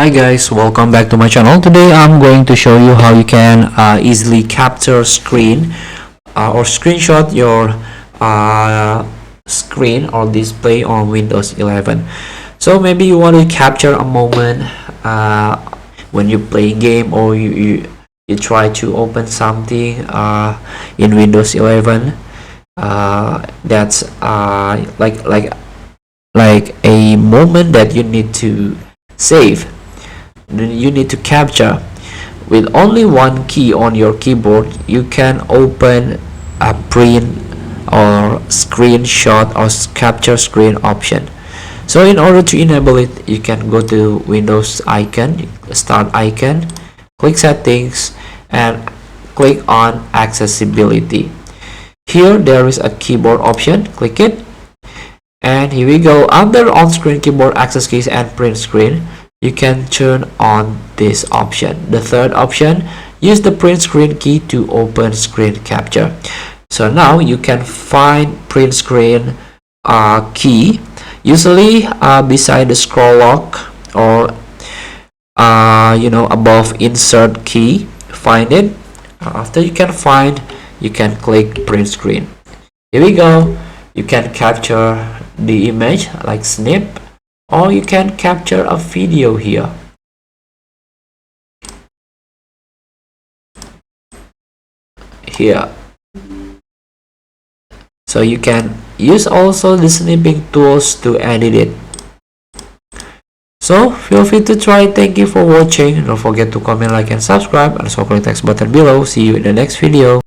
Hi guys, welcome back to my channel. Today I'm going to show you how you can easily capture screen or screenshot your screen or display on Windows 11. So maybe you want to capture a moment when you play game, or you try to open something in Windows 11 that's like a moment that you need to save, you need to capture. With only one key on your keyboard, you can open a print or screenshot or capture screen option. So in order to enable it, you can go to Windows icon, start icon, click settings, and click on accessibility. Here there is a keyboard option, click it, and here we go. Under on-screen keyboard access keys and print screen, you can turn on this option. The third option, use the print screen key to open screen capture. So now you can find print screen key usually beside the scroll lock or above insert key. Find it. After you can find, you can click print screen. Here we go. You can capture the image like snip, or you can capture a video here. So you can use also the snipping tools to edit it. So feel free to try. Thank you for watching. Don't forget to comment, like, and subscribe, and also click the text button below. See you in the next video.